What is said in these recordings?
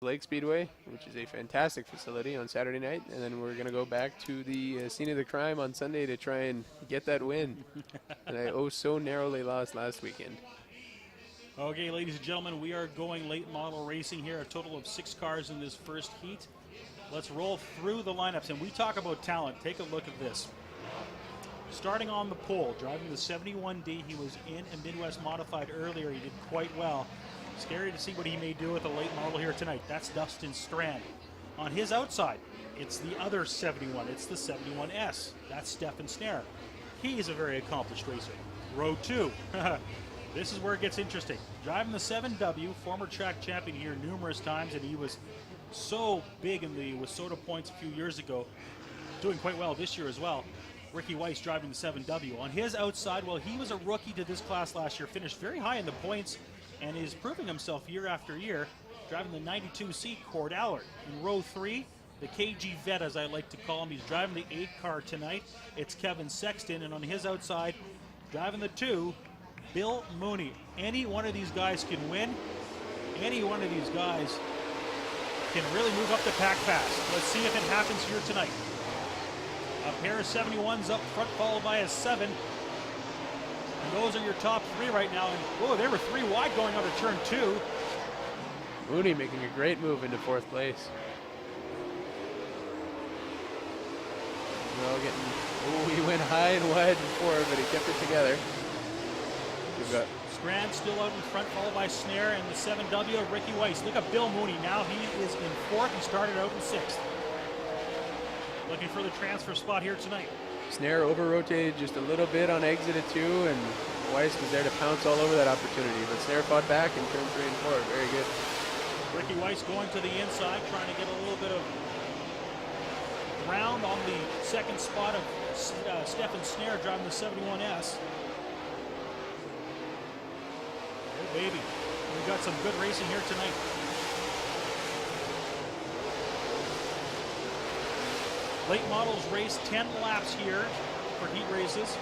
Lake Speedway, which is a fantastic facility, on Saturday night, and then we're going to go back to the scene of the crime on Sunday to try and get that win. And I so narrowly lost last weekend. Okay, ladies and gentlemen, we are going late model racing here. A total of 6 cars in this first heat. Let's roll through the lineups, and we talk about talent. Take a look at this. Starting on the pole, driving the 71D, he was in a Midwest Modified earlier. He did quite well. Scary to see what he may do with a late model here tonight. That's Dustin Strand. On his outside, it's the other 71. It's the 71S. That's Stefan Snare. He's a very accomplished racer. Row 2. This is where it gets interesting. Driving the 7W, former track champion here numerous times, and he was so big in the Wissota points a few years ago. Doing quite well this year as well. Ricky Weiss driving the 7W. On his outside, well, he was a rookie to this class last year, finished very high in the points, and is proving himself year after year, driving the 92C Cord Allard. In row 3, the KG vet, as I like to call him, he's driving the 8 car tonight. It's Kevin Sexton, and on his outside, driving the 2, Bill Mooney. Any one of these guys can win. Any one of these guys can really move up the pack fast. Let's see if it happens here tonight. A pair of 71s up front, followed by a 7. And those are your top 3 right now. And whoa, they were 3 wide going out of turn 2. Mooney making a great move into 4th place. Well, he went high and wide before, but he kept it together. We've got Strand still out in front, followed by Snare and the 7W of Ricky Weiss. Look at Bill Mooney. Now he is in 4th. He started out in 6th. Looking for the transfer spot here tonight. Snare over-rotated just a little bit on exit at 2, and Weiss was there to pounce all over that opportunity. But Snare fought back in turn 3 and 4. Very good. Ricky Weiss going to the inside, trying to get a little bit of ground on the 2nd spot of Stefan Snare driving the 71S. Oh, baby. We've got some good racing here tonight. Late models race 10 laps here for heat races.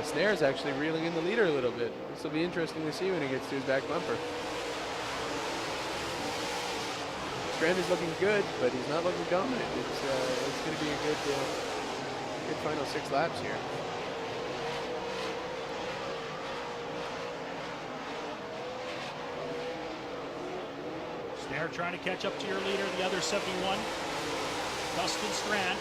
Snare's actually reeling in the leader a little bit. This will be interesting to see when he gets to his back bumper. Strand is looking good, but he's not looking dominant. It's going to be a good final 6 laps here. Snare trying to catch up to your leader, the other 71. Dustin Strand.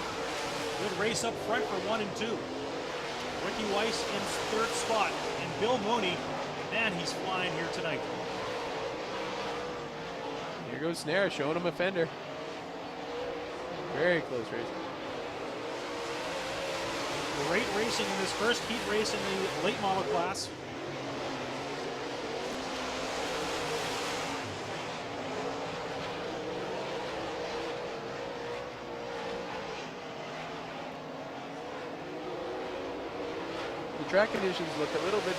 Good race up front for 1 and 2. Ricky Weiss in 3rd spot. And Bill Mooney, man, he's flying here tonight. Here goes Snare, showing him a fender. Very close racing. Great racing in this first heat race in the late model class. The track conditions look a little bit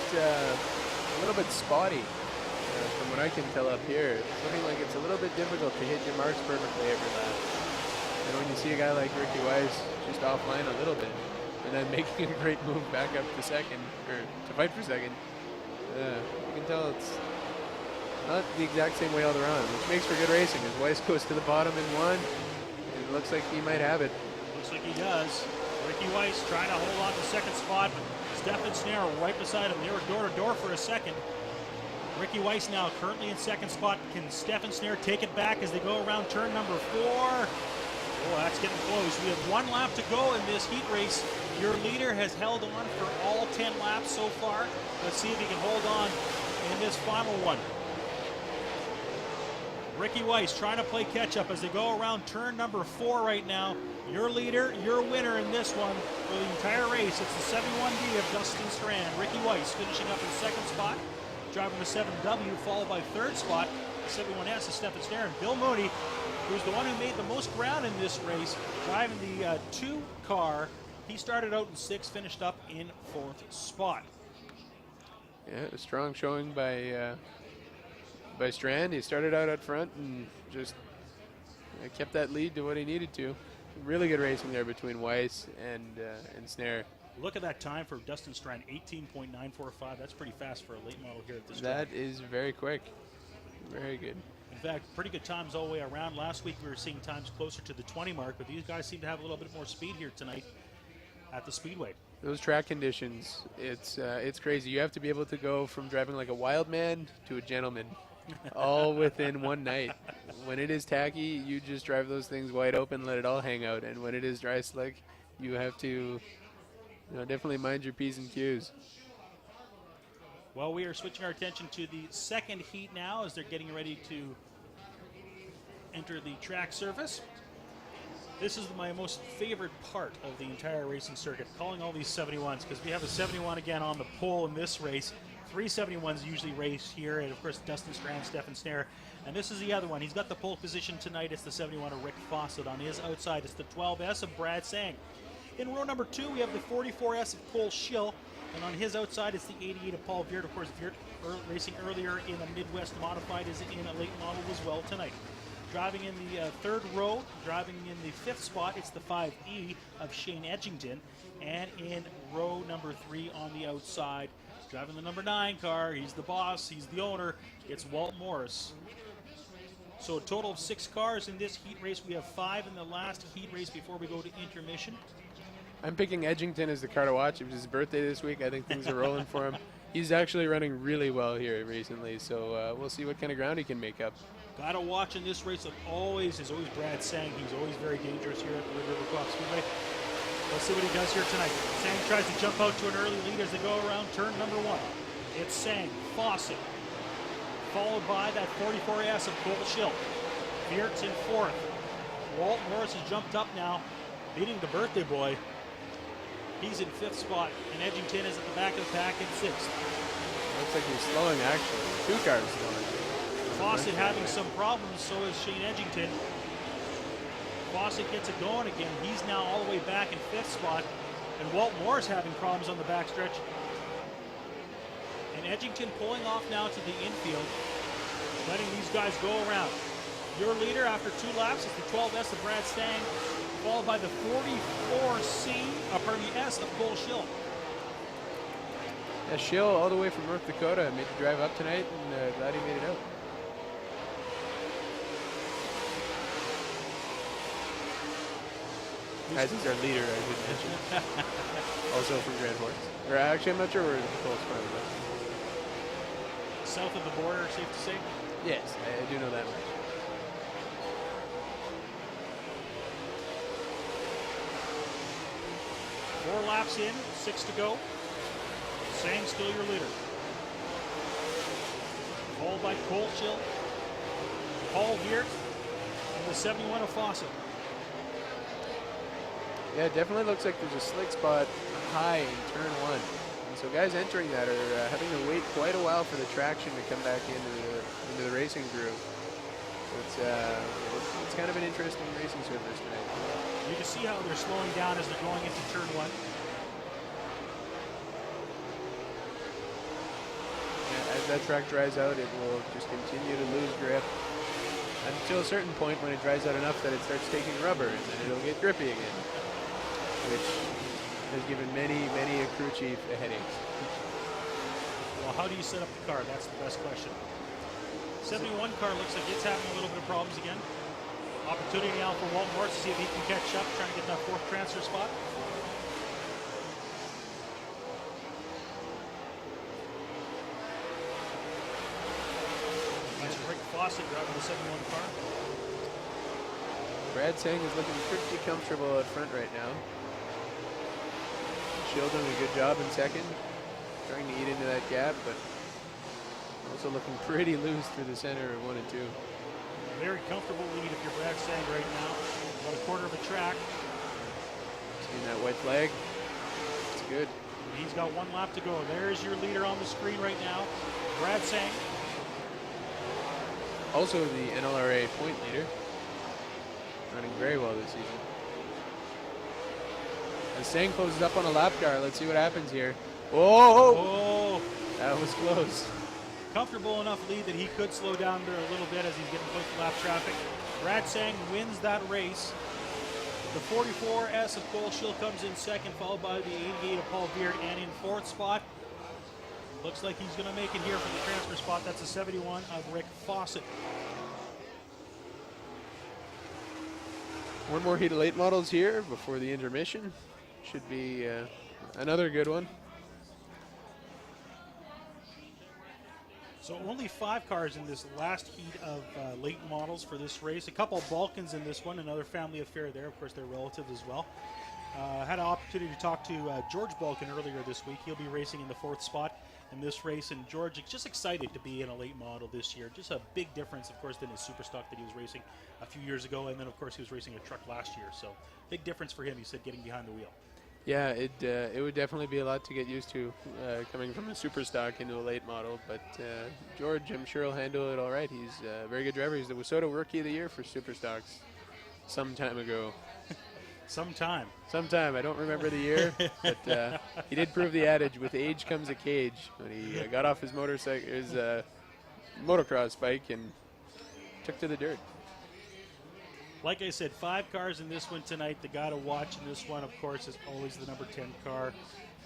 spotty from what I can tell up here. It's looking like it's a little bit difficult to hit your marks perfectly every lap. And when you see a guy like Ricky Weiss just offline a little bit and then making a great move back up to 2nd, or to fight for 2nd, you can tell it's not the exact same way all around, which makes for good racing. As Weiss goes to the bottom in 1, it looks like he might have it. Looks like he does. Ricky Weiss trying to hold on to 2nd spot, but Stefan Snare right beside him. They were door to door for a second. Ricky Weiss now currently in 2nd spot. Can Stefan Snare take it back as they go around turn number 4? Oh, that's getting close. We have 1 lap to go in this heat race. Your leader has held on for all 10 laps so far. Let's see if he can hold on in this final one. Ricky Weiss trying to play catch up as they go around turn number 4 right now. Your leader, your winner in this one for the entire race. It's the 71D of Dustin Strand. Ricky Weiss finishing up in 2nd spot, driving the 7W, followed by 3rd spot. The 71S is Stefan Snare, and Bill Mooney, who's the one who made the most ground in this race, driving the 2 car. He started out in 6th, finished up in 4th spot. Yeah, a strong showing by Strand. He started out up front and just kept that lead to what he needed to. Really good racing there between Weiss and Snare. Look at that time for Dustin Strand, 18.945. That's pretty fast for a late model here at this That track. is very quick. Very good. In fact, pretty good times all the way around. Last week we were seeing times closer to the 20 mark, but these guys seem to have a little bit more speed here tonight at the Speedway. Those track conditions, it's crazy. You have to be able to go from driving like a wild man to a gentleman all within one night. When it is tacky, you just drive those things wide open, let it all hang out. And when it is dry slick, you have to definitely mind your P's and Q's. Well, we are switching our attention to the second heat now as they're getting ready to enter the track surface. This is my most favorite part of the entire racing circuit, calling all these 71s, because we have a 71 again on the pole in this race. 3 71s usually race here, and of course Dustin Strand, Stefan Snare. And this is the other one. He's got the pole position tonight. It's the 71 of Rick Fawcett. On his outside, it's the 12S of Brad Sang. In row number 2, we have the 44S of Cole Schill. And on his outside, it's the 88 of Paul Viert. Of course, Viert racing earlier in a Midwest Modified is in a late model as well tonight. Driving in the third row, driving in the 5th spot, it's the 5E of Shane Edgington. And in row number 3 on the outside, driving the number 9 car, he's the boss, he's the owner, it's Walt Morris. So a total of 6 cars in this heat race. We have 5 in the last heat race before we go to intermission. I'm picking Edgington as the car to watch. It was his birthday this week. I think things are rolling for him. He's actually running really well here recently, so we'll see what kind of ground he can make up. Got to watch in this race is always Brad Sang. He's always very dangerous here at the Red River Co-op Speedway. Let's see what he does here tonight. Sang tries to jump out to an early lead as they go around turn number 1. It's Sang, Fawcett, followed by that 44S of Cole Schill. Viert's in 4th. Walt Morris has jumped up now, beating the birthday boy. He's in 5th spot, and Edgington is at the back of the pack in 6th. Looks like he's slowing, actually. 2 cars slowing. Fawcett having some problems, so is Shane Edgington. Fawcett gets it going again. He's now all the way back in 5th spot, and Walt Morris having problems on the backstretch. And Edgington pulling off now to the infield, letting these guys go around. Your leader after 2 laps is the 12S of Brad Sang, followed by the 44C, S of Cole Schill. Yeah, Schill all the way from North Dakota made the drive up tonight, and glad he made it out. As is our leader, I should mention. Also from Grand Horse. Or actually, I'm not sure where the Colts from, but South of the border, safe to say? yes, I do know that much. Four laps in, 6 to go. Sang still your leader. Followed by Cole Schill, Paul Viert, and the 71 of Fawcett. Yeah, it definitely looks like there's a slick spot high in turn 1. And so guys entering that are having to wait quite a while for the traction to come back into the racing groove. It's kind of an interesting racing surface tonight. You can see how they're slowing down as they're going into turn 1. Yeah, as that track dries out, it will just continue to lose grip until a certain point when it dries out enough that it starts taking rubber, and then it'll get grippy again, which has given many a crew chief a headache. Well, how do you set up the car? That's the best question. 71 car looks like it's having a little bit of problems again. Opportunity now for Walt Morris to see if he can catch up, trying to get that 4th transfer spot. That's Rick Fawcett driving the 71 car. Brad Sang is looking pretty comfortable out front right now. Schill doing a good job in 2nd, trying to eat into that gap, but also looking pretty loose through the center of 1 and 2. Very comfortable lead if you're Brad Sang right now. About a quarter of a track. Seeing that white flag, it's good. He's got 1 lap to go. There's your leader on the screen right now, Brad Sang. Also the NLRA point leader, running very well this season. As Sang closes up on a lap car, let's see what happens here. Oh! That was close. Comfortable enough lead that he could slow down there a little bit as he's getting close to lap traffic. Brad Sang wins that race. The 44S of Cole Schill comes in second, followed by the 88 of Paul Beard, and in fourth spot, looks like he's going to make it here for the transfer spot. That's the 71 of Rick Fawcett. One more heat of late models here before the intermission. Should be another good one. So only 5 cars in this last heat of late models for this race. A couple of Balkans in this one, another family affair there. Of course, they're relatives as well. Had an opportunity to talk to George Balkan earlier this week. He'll be racing in the 4th spot in this race, and George is just excited to be in a late model this year. Just a big difference, of course, than his super stock that he was racing a few years ago, and then, of course, he was racing a truck last year. So big difference for him, he said, getting behind the wheel. Yeah, it would definitely be a lot to get used to coming from a super stock into a late model. But George, I'm sure, will handle it all right. He's a very good driver. He's the WISSOTA Rookie of the Year for super stocks some time ago. Sometime. I don't remember the year, but he did prove the adage, with age comes a cage, when he got off his motocross bike and took to the dirt. Like I said, 5 cars in this one tonight. The guy to watch in this one, of course, is always the number 10 car.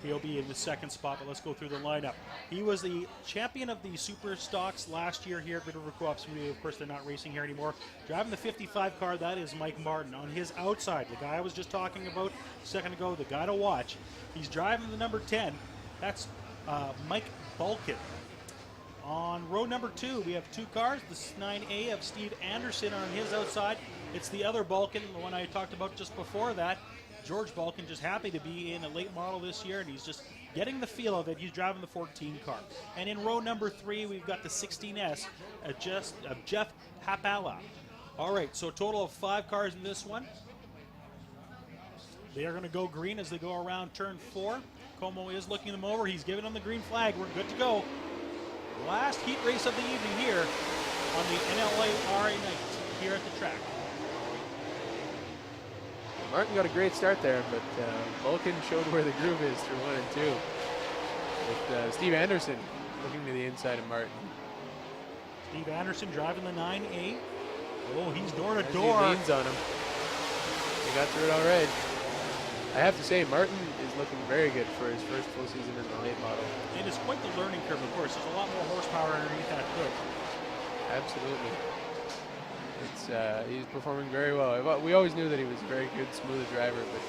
He'll be in the 2nd spot, but let's go through the lineup. He was the champion of the Super Stocks last year here at Red River Co-op Speedway. Of course, they're not racing here anymore. Driving the 55 car, that is Mike Martin. On his outside, the guy I was just talking about a second ago, the guy to watch, he's driving the number 10. That's Mike Balkin. On row number 2, we have 2 cars. This is 9A of Steve Anderson on his outside. It's the other Balkin, the one I talked about just before that. George Balkin, just happy to be in a late model this year, and he's just getting the feel of it. He's driving the 14 car. And in row number 3, we've got the 16S of Jeff Hapala. All right, so a total of 5 cars in this one. They are going to go green as they go around turn 4. Como is looking them over. He's giving them the green flag. We're good to go. Last heat race of the evening here on the NLRA night here at the track. Martin got a great start there, but Balkan showed where the groove is through 1 and 2. With Steve Anderson looking to the inside of Martin. Steve Anderson driving the 9A. Oh, he's door to As door. He leans on him. He got through it all right. I have to say, Martin is looking very good for his first full season in the late model. It is quite the learning curve, of course. There's a lot more horsepower underneath that hood. Absolutely. He's performing very well. We always knew that he was a very good, smooth driver, but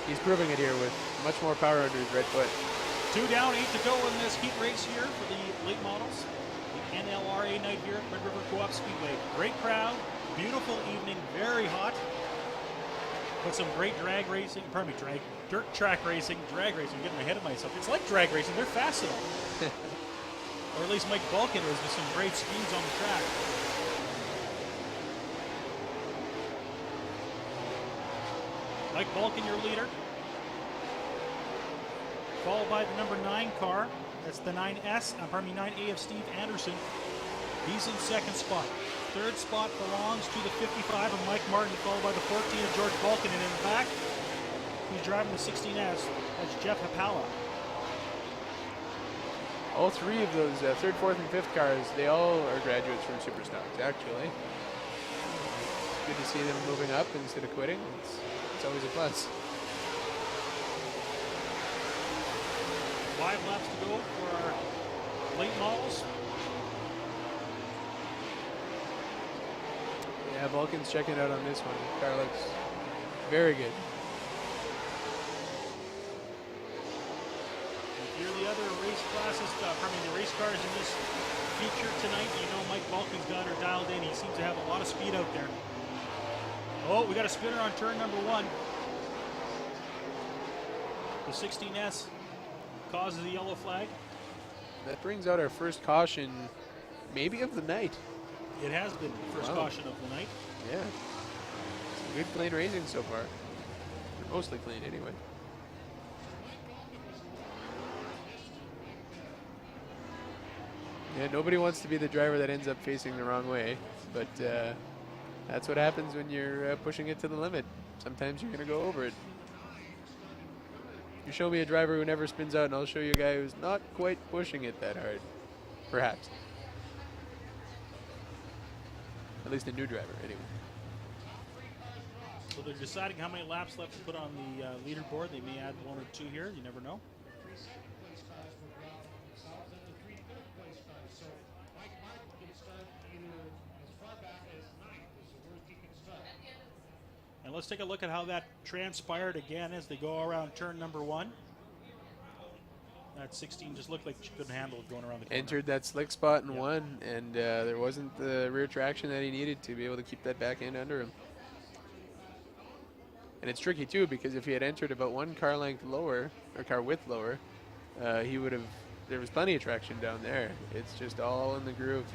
he's proving it here with much more power under his right foot. 2 down, 8 to go in this heat race here for the late models. The NLRA night here at Red River Co-op Speedway. Great crowd, beautiful evening, very hot. But some great dirt track racing, drag racing, getting ahead of myself. It's like drag racing, they're fast enough. Or at least Mike Balkin is, with some great speeds on the track. Mike Balkin, your leader. Followed by the number 9 car. That's the 9A of Steve Anderson. He's in 2nd spot. 3rd spot belongs to the 55 of Mike Martin, followed by the 14 of George Balkin. And in the back, who's driving the 16S, that's Jeff Hapala. All 3 of those 3rd, 4th, and 5th cars, they all are graduates from Super Stocks, actually. Good to see them moving up instead of quitting. It's always a plus. 5 laps to go for our late models. Yeah, Balkan's checking out on this one. Car looks very good. If you're the other race classes, the race cars in this feature tonight, you know Mike Balkan's got her dialed in. He seems to have a lot of speed out there. Oh, we got a spinner on turn number 1. The 16S causes the yellow flag. That brings out our first caution, maybe of the night. It has been the first caution of the night. Yeah. Some good clean racing so far. They're mostly clean anyway. Yeah, nobody wants to be the driver that ends up facing the wrong way, but that's what happens when you're pushing it to the limit. Sometimes you're going to go over it. You show me a driver who never spins out, and I'll show you a guy who's not quite pushing it that hard. Perhaps. At least a new driver, anyway. So they're deciding how many laps left to put on the leaderboard. They may add 1 or 2 here. You never know. And let's take a look at how that transpired again as they go around turn number 1. That 16 just looked like she couldn't handle it going around the corner. Entered that slick spot in 1, and there wasn't the rear traction that he needed to be able to keep that back end under him. And it's tricky too, because if he had entered about 1 car length lower, or car width lower, he would have, there was plenty of traction down there. It's just all in the groove.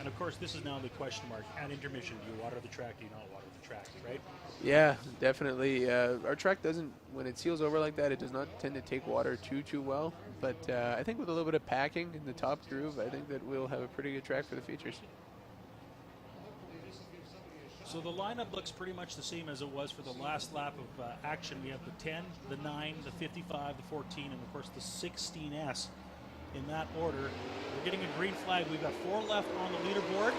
And of course, this is now the question mark. At intermission, do you water the track, do you not water the track, right? Yeah, definitely. Our track doesn't, when it seals over like that, it does not tend to take water too well. But I think with a little bit of packing in the top groove, I think that we'll have a pretty good track for the features. So the lineup looks pretty much the same as it was for the last lap of action. We have the 10, the 9, the 55, the 14, and of course the 16S in that order. We're getting a green flag. We've got 4 left on the leaderboard.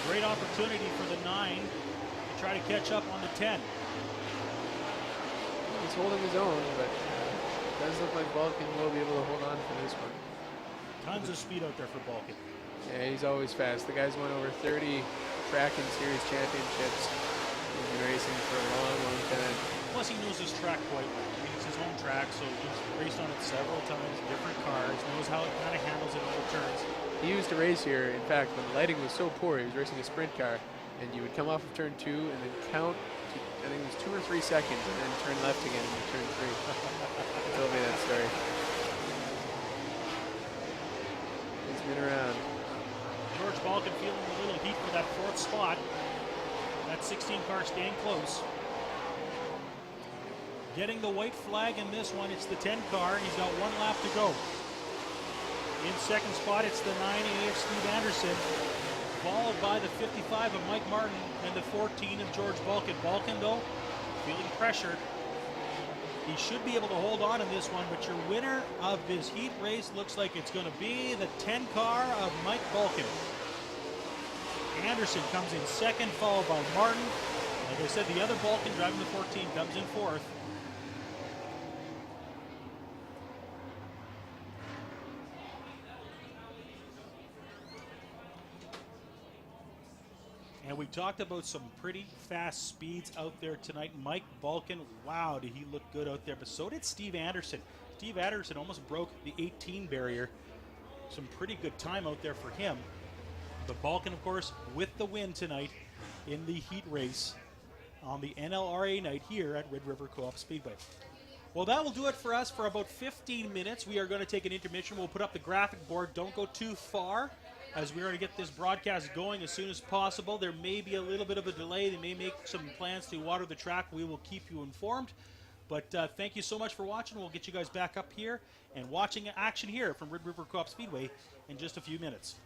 Great opportunity for the 9 to try to catch up on the 10. He's holding his own, but it does look like Balkan will be able to hold on for this one. Tons of speed out there for Balkan. Yeah, he's always fast. The guy's won over 30 track and series championships. He's been racing for a long time. Plus, he knows his track quite well. I mean, it's his home track, so he's raced on it several times, different cars, knows how it kind of handles it over turns. He used to race here. In fact, when the lighting was so poor, he was racing a sprint car, and you would come off of turn 2 and then count, I think it was 2 or 3 seconds, and then turn left again into turn 3. He told me that story. He's been around. George Balkan feeling a little heat for that 4th spot. That 16 car staying close. Getting the white flag in this one, it's the 10 car, and he's got 1 lap to go. In 2nd spot, it's the 9A of Steve Anderson, followed by the 55 of Mike Martin and the 14 of George Balkan. Balkan, though, feeling pressured. He should be able to hold on in this one, but your winner of this heat race looks like it's going to be the 10 car of Mike Balkan. Anderson comes in 2nd, followed by Martin. Like I said, the other Balkan driving the 14 comes in 4th. And we talked about some pretty fast speeds out there tonight. Mike Balkan, wow, did he look good out there. But so did Steve Anderson. Steve Anderson almost broke the 18 barrier. Some pretty good time out there for him. But Balkan, of course, with the win tonight in the heat race on the NLRA night here at Red River Co-op Speedway. Well, that will do it for us for about 15 minutes. We are going to take an intermission. We'll put up the graphic board. Don't go too far, as we're going to get this broadcast going as soon as possible. There may be a little bit of a delay. They may make some plans to water the track. We will keep you informed. But thank you so much for watching. We'll get you guys back up here and watching action here from Red River Co-op Speedway in just a few minutes.